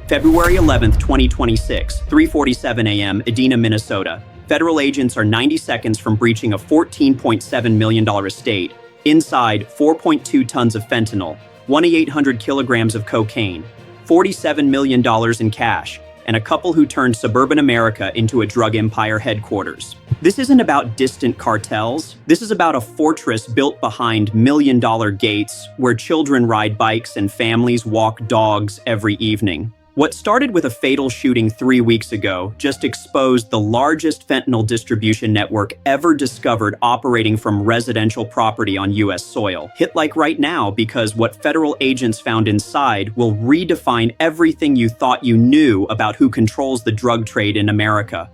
February 11th, 2026, 3:47 a.m., Edina, Minnesota. Federal agents are 90 seconds from breaching a $14.7 million estate. Inside, 4.2 tons of fentanyl, 1,800 kilograms of cocaine, $47 million in cash, and a couple who turned suburban America into a drug empire headquarters. This isn't about distant cartels. This is about a fortress built behind million-dollar gates where children ride bikes and families walk dogs every evening. What started with a fatal shooting 3 weeks ago just exposed the largest fentanyl distribution network ever discovered operating from residential property on U.S. soil. Hit like right now, because what federal agents found inside will redefine everything you thought you knew about who controls the drug trade in America.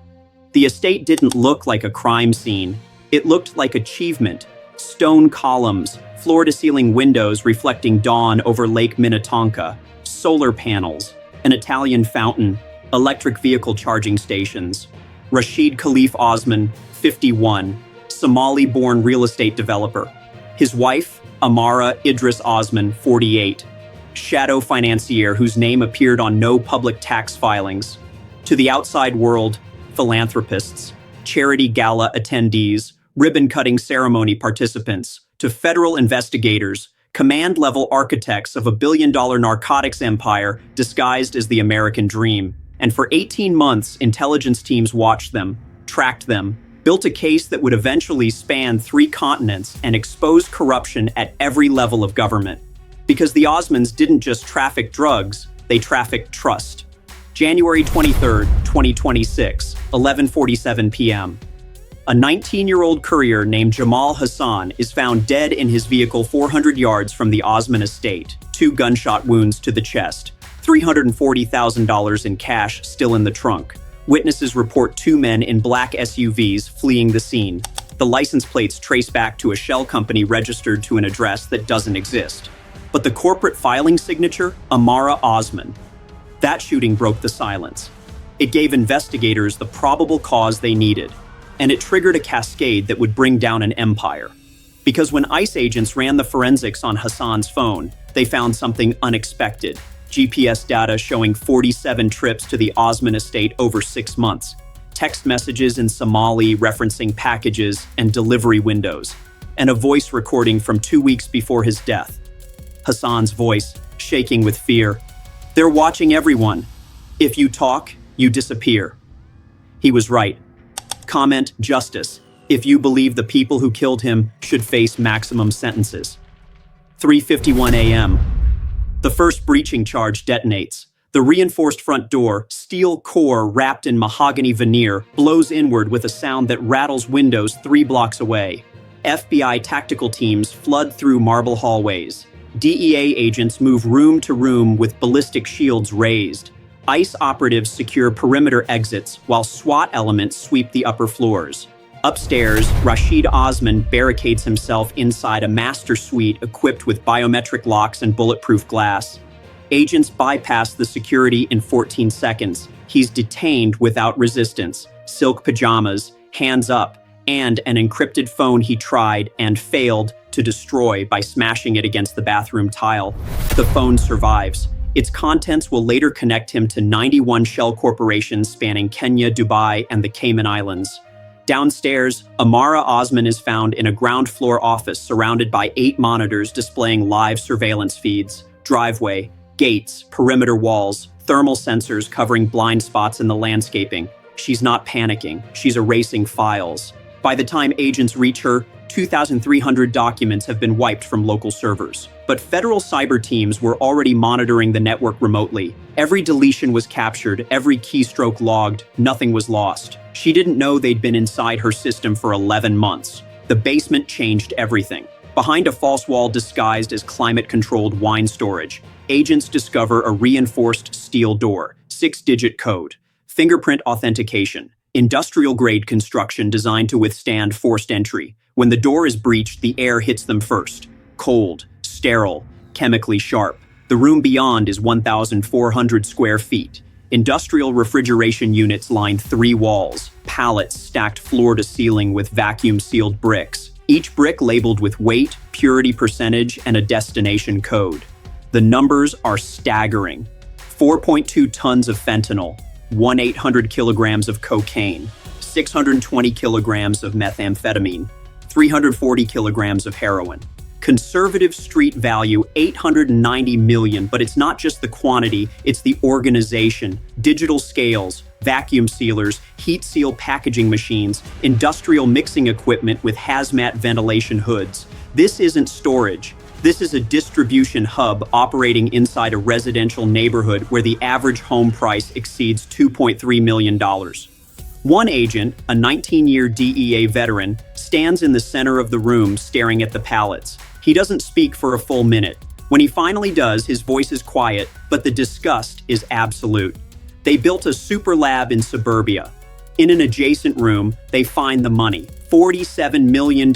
The estate didn't look like a crime scene. It looked like achievement. Stone columns, floor-to-ceiling windows reflecting dawn over Lake Minnetonka, solar panels, an Italian fountain, electric vehicle charging stations. Rashid Khalif Osman, 51, Somali-born real estate developer. His wife, Amara Idris Osman, 48, shadow financier whose name appeared on no public tax filings. To the outside world, philanthropists, charity gala attendees, ribbon-cutting ceremony participants. To federal investigators, command-level architects of a billion-dollar narcotics empire disguised as the American dream. And for 18 months, intelligence teams watched them, tracked them, built a case that would eventually span 3 continents and expose corruption at every level of government. Because the Osmonds didn't just traffic drugs, they trafficked trust. January 23rd, 2026, 11:47 p.m. A 19-year-old courier named Jamal Hassan is found dead in his vehicle 400 yards from the Osman estate, 2 gunshot wounds to the chest, $340,000 in cash still in the trunk. Witnesses report 2 men in black SUVs fleeing the scene. The license plates trace back to a shell company registered to an address that doesn't exist. But the corporate filing signature, Amara Osman. That shooting broke the silence. It gave investigators the probable cause they needed. And it triggered a cascade that would bring down an empire. Because when ICE agents ran the forensics on Hassan's phone, they found something unexpected. GPS data showing 47 trips to the Osman estate over 6 months. Text messages in Somali referencing packages and delivery windows. And a voice recording from 2 weeks before his death. Hassan's voice, shaking with fear. "They're watching everyone. If you talk, you disappear." He was right. Comment, justice. If you believe the people who killed him should face maximum sentences. 3:51 a.m. The first breaching charge detonates. The reinforced front door, steel core wrapped in mahogany veneer, blows inward with a sound that rattles windows 3 blocks away. FBI tactical teams flood through marble hallways. DEA agents move room to room with ballistic shields raised. ICE operatives secure perimeter exits while SWAT elements sweep the upper floors. Upstairs, Rashid Osman barricades himself inside a master suite equipped with biometric locks and bulletproof glass. Agents bypass the security in 14 seconds. He's detained without resistance, silk pajamas, hands up, and an encrypted phone he tried and failed to destroy by smashing it against the bathroom tile. The phone survives. Its contents will later connect him to 91 shell corporations spanning Kenya, Dubai, and the Cayman Islands. Downstairs, Amara Osman is found in a ground-floor office surrounded by 8 monitors displaying live surveillance feeds, driveway, gates, perimeter walls, thermal sensors covering blind spots in the landscaping. She's not panicking. She's erasing files. By the time agents reach her, 2,300 documents have been wiped from local servers. But federal cyber teams were already monitoring the network remotely. Every deletion was captured, every keystroke logged, nothing was lost. She didn't know they'd been inside her system for 11 months. The basement changed everything. Behind a false wall disguised as climate-controlled wine storage, agents discover a reinforced steel door, 6-digit code, fingerprint authentication, industrial-grade construction designed to withstand forced entry. When the door is breached, the air hits them first. Cold, sterile, chemically sharp. The room beyond is 1,400 square feet. Industrial refrigeration units line 3 walls, pallets stacked floor to ceiling with vacuum-sealed bricks, each brick labeled with weight, purity percentage, and a destination code. The numbers are staggering. 4.2 tons of fentanyl, 1,800 kilograms of cocaine, 620 kilograms of methamphetamine, 340 kilograms of heroin. Conservative street value, $890 million, but it's not just the quantity, it's the organization, digital scales, vacuum sealers, heat seal packaging machines, industrial mixing equipment with hazmat ventilation hoods. This isn't storage. This is a distribution hub operating inside a residential neighborhood where the average home price exceeds $2.3 million. One agent, a 19-year DEA veteran, stands in the center of the room staring at the pallets. He doesn't speak for a full minute. When he finally does, his voice is quiet, but the disgust is absolute. They built a super lab in suburbia. In an adjacent room, they find the money, $47 million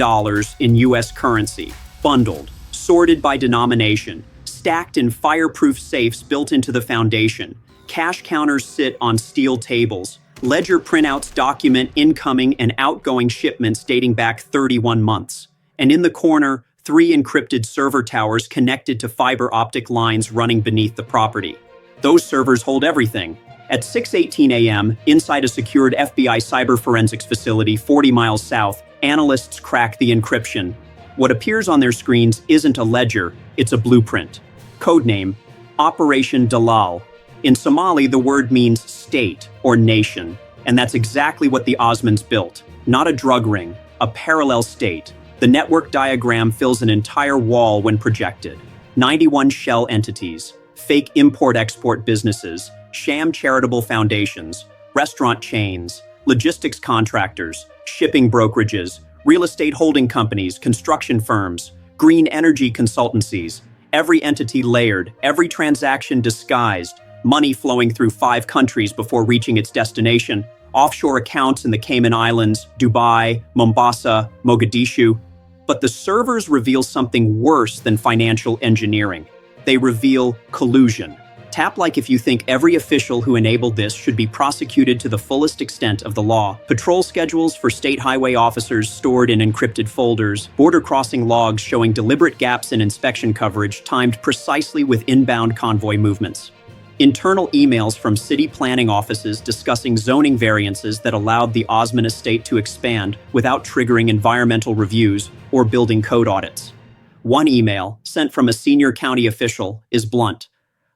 in US currency, bundled, sorted by denomination, stacked in fireproof safes built into the foundation. Cash counters sit on steel tables. Ledger printouts document incoming and outgoing shipments dating back 31 months. And in the corner, 3 encrypted server towers connected to fiber optic lines running beneath the property. Those servers hold everything. At 6:18 a.m., inside a secured FBI cyber forensics facility 40 miles south, analysts crack the encryption. What appears on their screens isn't a ledger, it's a blueprint. Codename, Operation Dalal. In Somali, the word means state or nation, and that's exactly what the Osmonds built. Not a drug ring, a parallel state. The network diagram fills an entire wall when projected. 91 shell entities, fake import-export businesses, sham charitable foundations, restaurant chains, logistics contractors, shipping brokerages, real estate holding companies, construction firms, green energy consultancies, every entity layered, every transaction disguised, money flowing through 5 countries before reaching its destination, offshore accounts in the Cayman Islands, Dubai, Mombasa, Mogadishu. But the servers reveal something worse than financial engineering. They reveal collusion. Tap like if you think every official who enabled this should be prosecuted to the fullest extent of the law. Patrol schedules for state highway officers stored in encrypted folders, border crossing logs showing deliberate gaps in inspection coverage timed precisely with inbound convoy movements. Internal emails from city planning offices discussing zoning variances that allowed the Osmond estate to expand without triggering environmental reviews or building code audits. One email, sent from a senior county official, is blunt.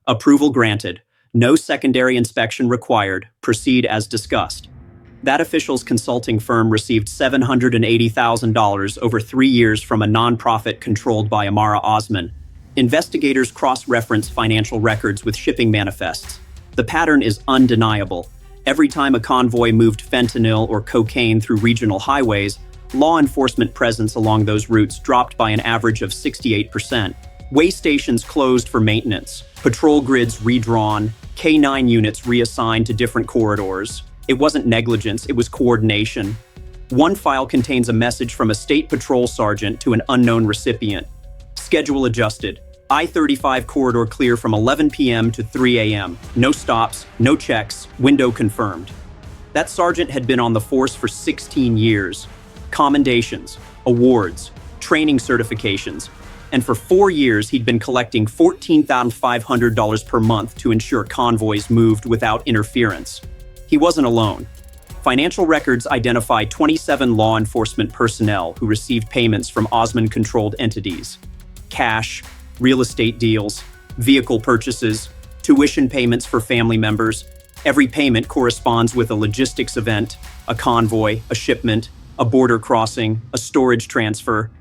Approval granted. No secondary inspection required. Proceed as discussed. That official's consulting firm received $780,000 over 3 years from a nonprofit controlled by Amara Osman. Investigators cross-reference financial records with shipping manifests. The pattern is undeniable. Every time a convoy moved fentanyl or cocaine through regional highways, law enforcement presence along those routes dropped by an average of 68%. Way stations closed for maintenance, patrol grids redrawn, K-9 units reassigned to different corridors. It wasn't negligence, it was coordination. One file contains a message from a state patrol sergeant to an unknown recipient. Schedule adjusted. I-35 corridor clear from 11 p.m. to 3 a.m. No stops, no checks, window confirmed. That sergeant had been on the force for 16 years. Commendations, awards, training certifications, and for 4 years he'd been collecting $14,500 per month to ensure convoys moved without interference. He wasn't alone. Financial records identify 27 law enforcement personnel who received payments from Osmond-controlled entities. Cash, real estate deals, vehicle purchases, tuition payments for family members. Every payment corresponds with a logistics event, a convoy, a shipment, a border crossing, a storage transfer.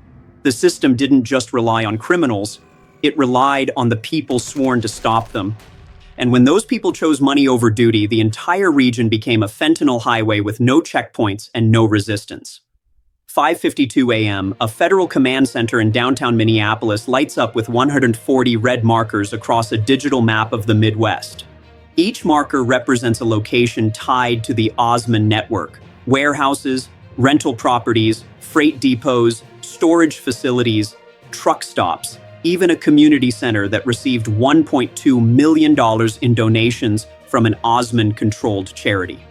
The system didn't just rely on criminals, it relied on the people sworn to stop them. And when those people chose money over duty, the entire region became a fentanyl highway with no checkpoints and no resistance. 5:52 a.m., a federal command center in downtown Minneapolis lights up with 140 red markers across a digital map of the Midwest. Each marker represents a location tied to the Osmond network: warehouses, rental properties, freight depots, storage facilities, truck stops, even a community center that received $1.2 million in donations from an Osmond-controlled charity.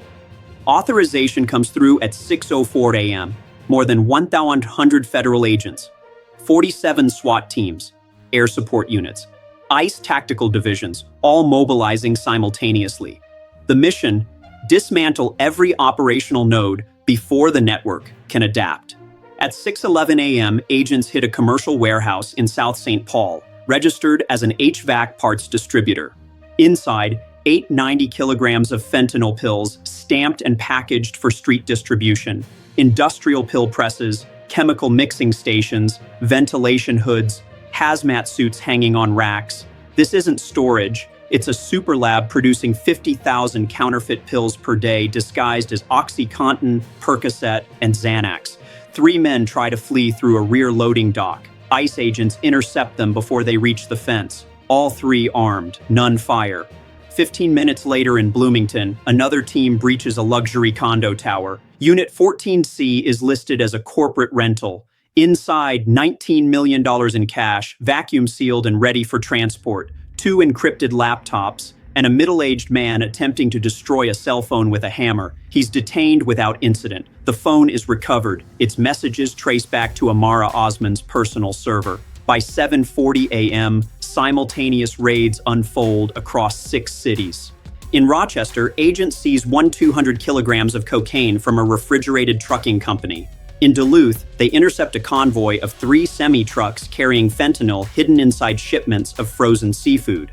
Authorization comes through at 6:04 a.m. More than 1,100 federal agents, 47 SWAT teams, air support units, ICE tactical divisions, all mobilizing simultaneously. The mission: dismantle every operational node before the network can adapt. At 6:11 a.m., agents hit a commercial warehouse in South St. Paul, registered as an HVAC parts distributor. Inside, 890 kilograms of fentanyl pills stamped and packaged for street distribution, industrial pill presses, chemical mixing stations, ventilation hoods, hazmat suits hanging on racks. This isn't storage, it's a super lab producing 50,000 counterfeit pills per day disguised as OxyContin, Percocet, and Xanax. 3 men try to flee through a rear loading dock. ICE agents intercept them before they reach the fence. All 3 armed, none fire. 15 minutes later in Bloomington, another team breaches a luxury condo tower. Unit 14C is listed as a corporate rental. Inside, $19 million in cash, vacuum-sealed and ready for transport, 2 encrypted laptops, and a middle-aged man attempting to destroy a cell phone with a hammer. He's detained without incident. The phone is recovered. Its messages trace back to Amara Osman's personal server. By 7:40 a.m., simultaneous raids unfold across 6 cities. In Rochester, agents seize 200 kilograms of cocaine from a refrigerated trucking company. In Duluth, they intercept a convoy of 3 semi-trucks carrying fentanyl hidden inside shipments of frozen seafood.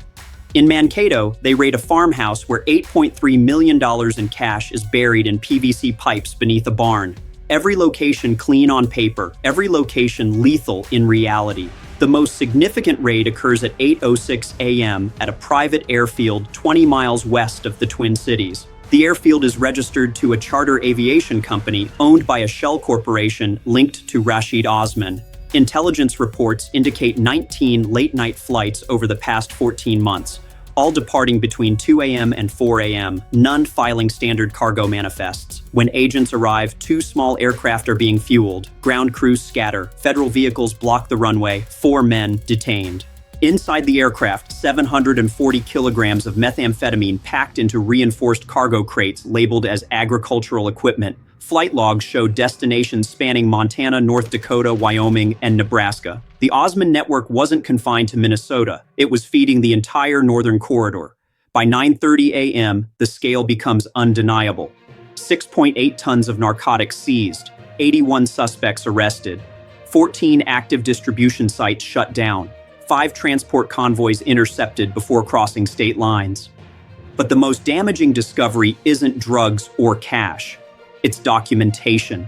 In Mankato, they raid a farmhouse where $8.3 million in cash is buried in PVC pipes beneath a barn. Every location clean on paper, every location lethal in reality. The most significant raid occurs at 8:06 a.m. at a private airfield 20 miles west of the Twin Cities. The airfield is registered to a charter aviation company owned by a shell corporation linked to Rashid Osman. Intelligence reports indicate 19 late-night flights over the past 14 months, all departing between 2 a.m. and 4 a.m., none filing standard cargo manifests. When agents arrive, 2 small aircraft are being fueled, ground crews scatter, federal vehicles block the runway, 4 men detained. Inside the aircraft, 740 kilograms of methamphetamine packed into reinforced cargo crates labeled as agricultural equipment. Flight logs show destinations spanning Montana, North Dakota, Wyoming, and Nebraska. The Osman network wasn't confined to Minnesota. It was feeding the entire northern corridor. By 9:30 a.m., the scale becomes undeniable. 6.8 tons of narcotics seized, 81 suspects arrested, 14 active distribution sites shut down, 5 transport convoys intercepted before crossing state lines. But the most damaging discovery isn't drugs or cash. It's documentation.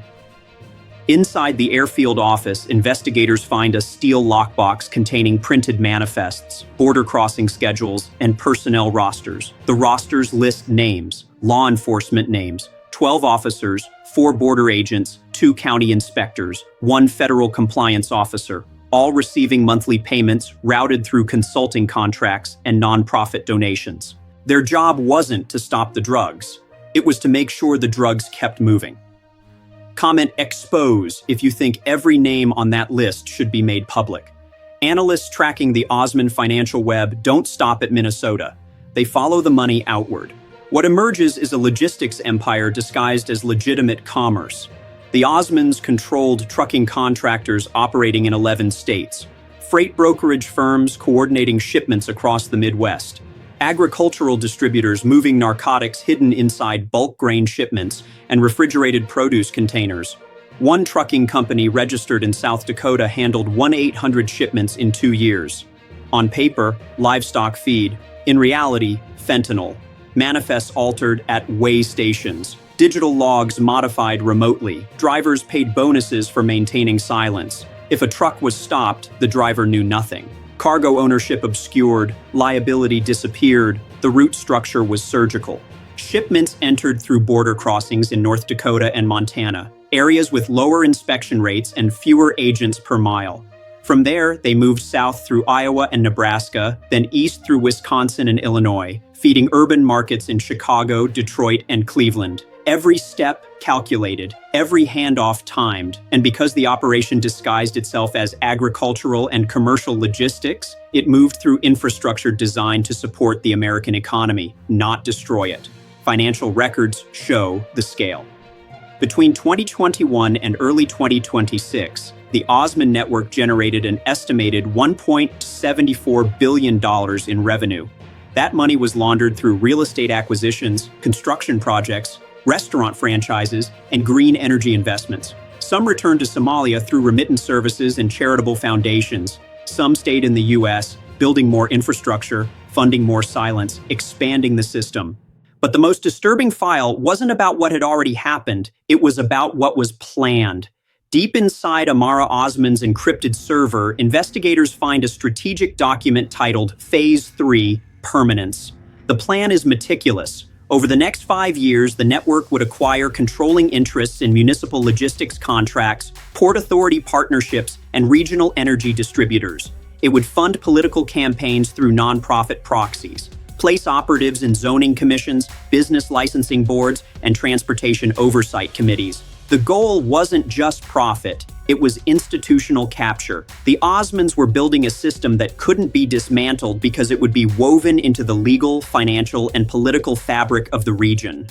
Inside the airfield office, investigators find a steel lockbox containing printed manifests, border crossing schedules, and personnel rosters. The rosters list names, law enforcement names, 12 officers, 4 border agents, 2 county inspectors, 1 federal compliance officer, all receiving monthly payments routed through consulting contracts and nonprofit donations. Their job wasn't to stop the drugs. It was to make sure the drugs kept moving. Comment expose if you think every name on that list should be made public. Analysts tracking the Osman financial web don't stop at Minnesota. They follow the money outward. What emerges is a logistics empire disguised as legitimate commerce. The Osmans controlled trucking contractors operating in 11 states, freight brokerage firms coordinating shipments across the Midwest, agricultural distributors moving narcotics hidden inside bulk grain shipments and refrigerated produce containers. One trucking company registered in South Dakota handled 1,800 shipments in 2 years. On paper, livestock feed. In reality, fentanyl. Manifests altered at weigh stations. Digital logs modified remotely. Drivers paid bonuses for maintaining silence. If a truck was stopped, the driver knew nothing. Cargo ownership obscured, liability disappeared, the route structure was surgical. Shipments entered through border crossings in North Dakota and Montana, areas with lower inspection rates and fewer agents per mile. From there, they moved south through Iowa and Nebraska, then east through Wisconsin and Illinois, feeding urban markets in Chicago, Detroit, and Cleveland. Every step calculated, every handoff timed, and because the operation disguised itself as agricultural and commercial logistics, it moved through infrastructure designed to support the American economy, not destroy it. Financial records show the scale. Between 2021 and early 2026, The Osman network generated an estimated $1.74 billion in revenue. That money was laundered through real estate acquisitions, construction projects, restaurant franchises, and green energy investments. Some returned to Somalia through remittance services and charitable foundations. Some stayed in the U.S., building more infrastructure, funding more silence, expanding the system. But the most disturbing file wasn't about what had already happened, it was about what was planned. Deep inside Amara Osman's encrypted server, investigators find a strategic document titled Phase 3, Permanence. The plan is meticulous. Over the next 5 years, the network would acquire controlling interests in municipal logistics contracts, port authority partnerships, and regional energy distributors. It would fund political campaigns through nonprofit proxies, place operatives in zoning commissions, business licensing boards, and transportation oversight committees. The goal wasn't just profit, it was institutional capture. The Osmans were building a system that couldn't be dismantled because it would be woven into the legal, financial, and political fabric of the region.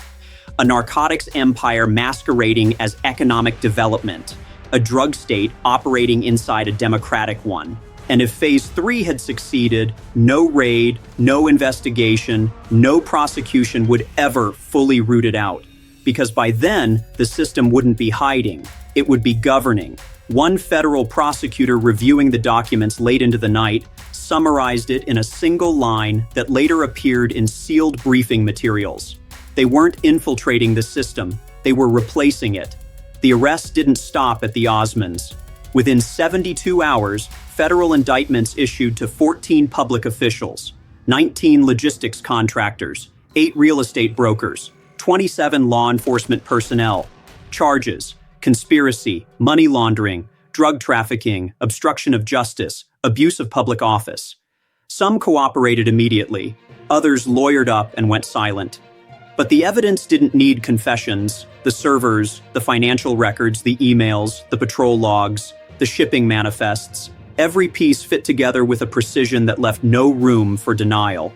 A narcotics empire masquerading as economic development, a drug state operating inside a democratic one. And if Phase 3 had succeeded, no raid, no investigation, no prosecution would ever fully root it out. Because by then, the system wouldn't be hiding, it would be governing. One federal prosecutor reviewing the documents late into the night summarized it in a single line that later appeared in sealed briefing materials. They weren't infiltrating the system, they were replacing it. The arrest didn't stop at the Osmans. Within 72 hours, federal indictments issued to 14 public officials, 19 logistics contractors, 8 real estate brokers, 27 law enforcement personnel. Charges: conspiracy, money laundering, drug trafficking, obstruction of justice, abuse of public office. Some cooperated immediately, others lawyered up and went silent. But the evidence didn't need confessions. The servers, the financial records, the emails, the patrol logs, the shipping manifests, every piece fit together with a precision that left no room for denial.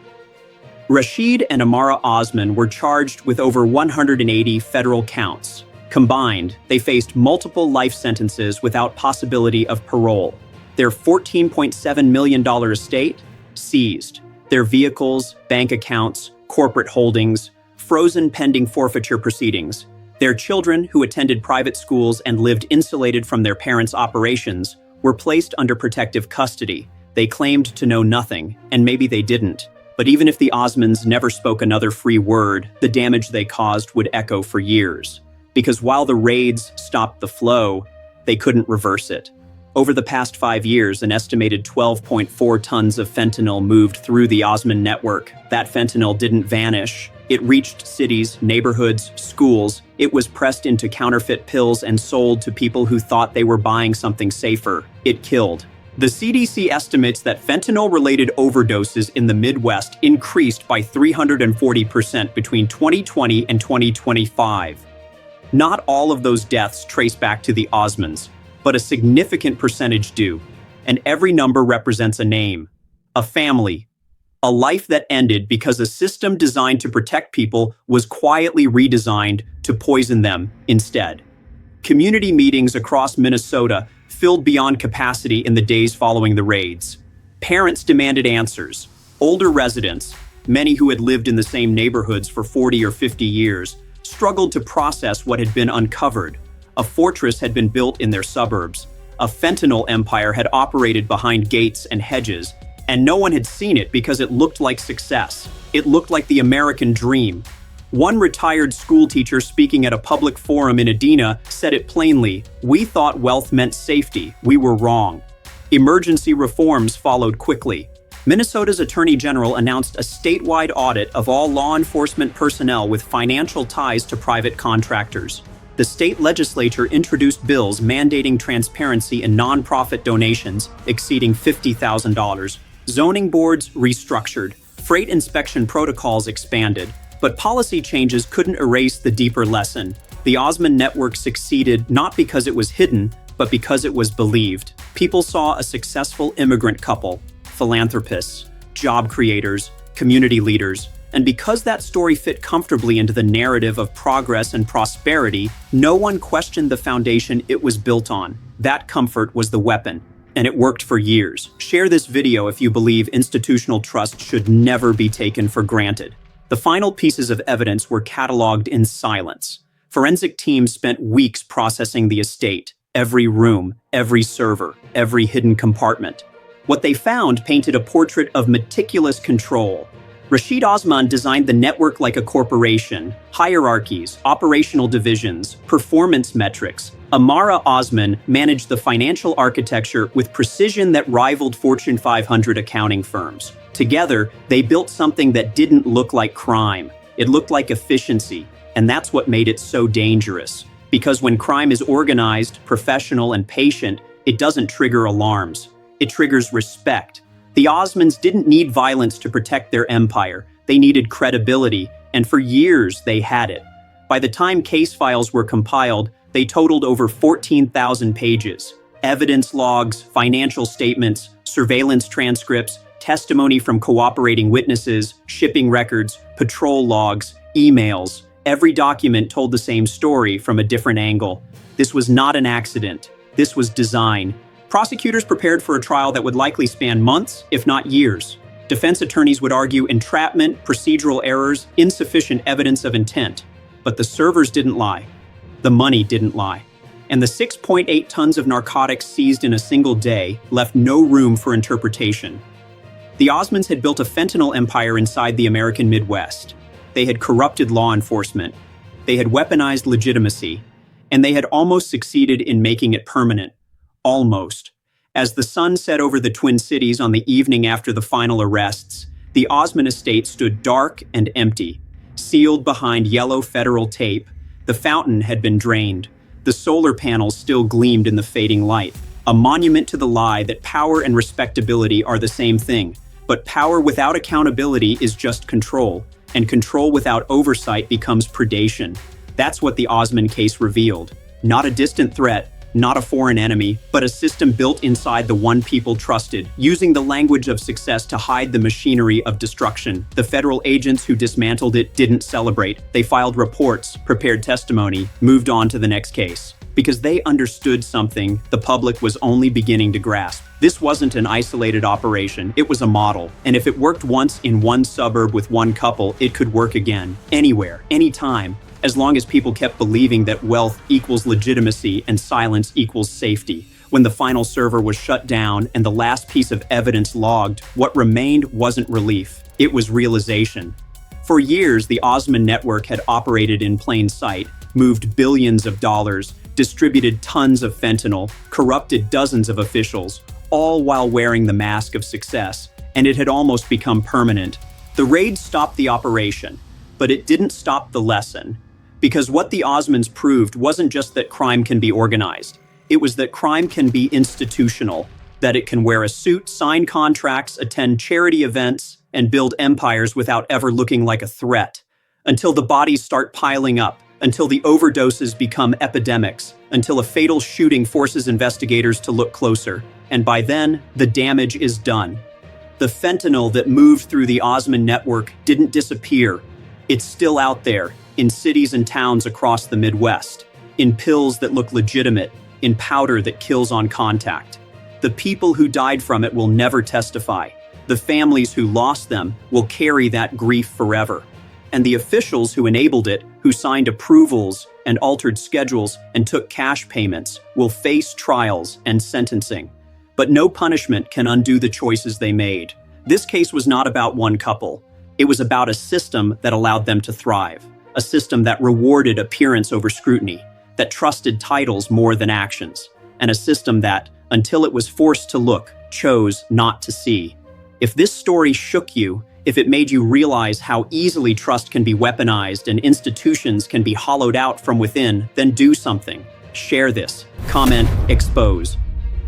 Rashid and Amara Osman were charged with over 180 federal counts. Combined, they faced multiple life sentences without possibility of parole. Their $14.7 million estate? Seized. Their vehicles, bank accounts, corporate holdings, frozen pending forfeiture proceedings. Their children, who attended private schools and lived insulated from their parents' operations, were placed under protective custody. They claimed to know nothing, and maybe they didn't. But even if the Osmans never spoke another free word, the damage they caused would echo for years. Because while the raids stopped the flow, they couldn't reverse it. Over the past 5 years, an estimated 12.4 tons of fentanyl moved through the Osman network. That fentanyl didn't vanish. It reached cities, neighborhoods, schools. It was pressed into counterfeit pills and sold to people who thought they were buying something safer. It killed. The CDC estimates that fentanyl-related overdoses in the Midwest increased by 340% between 2020 and 2025. Not all of those deaths trace back to the Osmans, but a significant percentage do. And every number represents a name, a family, a life that ended because a system designed to protect people was quietly redesigned to poison them instead. Community meetings across Minnesota filled beyond capacity in the days following the raids. Parents demanded answers. Older residents, many who had lived in the same neighborhoods for 40 or 50 years, struggled to process what had been uncovered. A fortress had been built in their suburbs. A fentanyl empire had operated behind gates and hedges, and no one had seen it because it looked like success. It looked like the American dream. One retired school teacher speaking at a public forum in Adena said it plainly, "We thought wealth meant safety. We were wrong." Emergency reforms followed quickly. Minnesota's Attorney General announced a statewide audit of all law enforcement personnel with financial ties to private contractors. The state legislature introduced bills mandating transparency in nonprofit donations exceeding $50,000. Zoning boards restructured. Freight inspection protocols expanded. But policy changes couldn't erase the deeper lesson. The Osman network succeeded not because it was hidden, but because it was believed. People saw a successful immigrant couple, philanthropists, job creators, community leaders, And because that story fit comfortably into the narrative of progress and prosperity, no one questioned the foundation it was built on. That comfort was the weapon, and it worked for years. Share this video if you believe institutional trust should never be taken for granted. The final pieces of evidence were cataloged in silence. Forensic teams spent weeks processing the estate, every room, every server, every hidden compartment. What they found painted a portrait of meticulous control. Rashid Osman designed the network like a corporation: hierarchies, operational divisions, performance metrics. Amara Osman managed the financial architecture with precision that rivaled Fortune 500 accounting firms. Together, they built something that didn't look like crime. It looked like efficiency, and that's what made it so dangerous. Because when crime is organized, professional, and patient, it doesn't trigger alarms. It triggers respect. The Osmans didn't need violence to protect their empire. They needed credibility, and for years they had it. By the time case files were compiled, they totaled over 14,000 pages. Evidence logs, financial statements, surveillance transcripts, testimony from cooperating witnesses, shipping records, patrol logs, emails. Every document told the same story from a different angle. This was not an accident. This was design. Prosecutors prepared for a trial that would likely span months, if not years. Defense attorneys would argue entrapment, procedural errors, insufficient evidence of intent. But the servers didn't lie. The money didn't lie. And the 6.8 tons of narcotics seized in a single day left no room for interpretation. The Osmans had built a fentanyl empire inside the American Midwest. They had corrupted law enforcement. They had weaponized legitimacy. And they had almost succeeded in making it permanent. Almost. As the sun set over the Twin Cities on the evening after the final arrests, the Osman estate stood dark and empty. Sealed behind yellow federal tape, the fountain had been drained. The solar panels still gleamed in the fading light. A monument to the lie that power and respectability are the same thing. But power without accountability is just control, and control without oversight becomes predation. That's what the Osman case revealed. Not a distant threat, not a foreign enemy, but a system built inside the one people trusted, using the language of success to hide the machinery of destruction. The federal agents who dismantled it didn't celebrate. They filed reports, prepared testimony, moved on to the next case. Because they understood something the public was only beginning to grasp. This wasn't an isolated operation, it was a model. And if it worked once in one suburb with one couple, it could work again, anywhere, anytime. As long as people kept believing that wealth equals legitimacy and silence equals safety. When the final server was shut down and the last piece of evidence logged, what remained wasn't relief, it was realization. For years, the Osman network had operated in plain sight, moved billions of dollars, distributed tons of fentanyl, corrupted dozens of officials, all while wearing the mask of success, and it had almost become permanent. The raid stopped the operation, but it didn't stop the lesson. Because what the Osmans proved wasn't just that crime can be organized. It was that crime can be institutional, that it can wear a suit, sign contracts, attend charity events, and build empires without ever looking like a threat. Until the bodies start piling up, until the overdoses become epidemics, until a fatal shooting forces investigators to look closer. And by then, the damage is done. The fentanyl that moved through the Osman network didn't disappear. It's still out there, in cities and towns across the Midwest, in pills that look legitimate, in powder that kills on contact. The people who died from it will never testify. The families who lost them will carry that grief forever. And the officials who enabled it, who signed approvals and altered schedules and took cash payments, will face trials and sentencing. But no punishment can undo the choices they made. This case was not about one couple. It was about a system that allowed them to thrive. A system that rewarded appearance over scrutiny, that trusted titles more than actions, and a system that, until it was forced to look, chose not to see. If this story shook you, if it made you realize how easily trust can be weaponized and institutions can be hollowed out from within, then do something. Share this, comment, expose.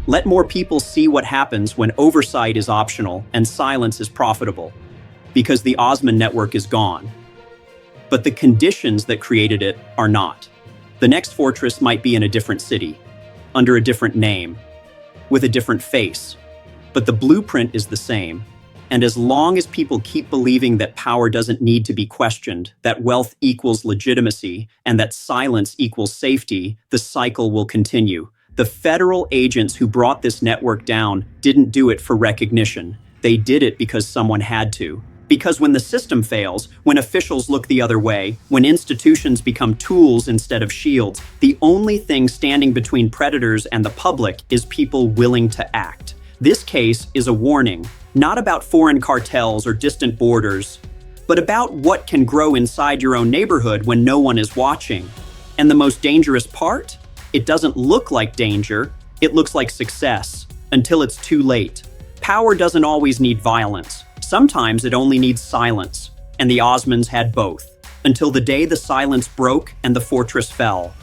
Let more people see what happens when oversight is optional and silence is profitable. Because the Osman network is gone. But the conditions that created it are not. The next fortress might be in a different city, under a different name, with a different face. But the blueprint is the same, And as long as people keep believing that power doesn't need to be questioned, that wealth equals legitimacy, and that silence equals safety, the cycle will continue. The federal agents who brought this network down didn't do it for recognition. They did it because someone had to. Because when the system fails, when officials look the other way, when institutions become tools instead of shields, the only thing standing between predators and the public is people willing to act. This case is a warning, not about foreign cartels or distant borders, but about what can grow inside your own neighborhood when no one is watching. And the most dangerous part? It doesn't look like danger, it looks like success, until it's too late. Power doesn't always need violence. Sometimes it only needs silence, and the Osmonds had both, until the day the silence broke and the fortress fell.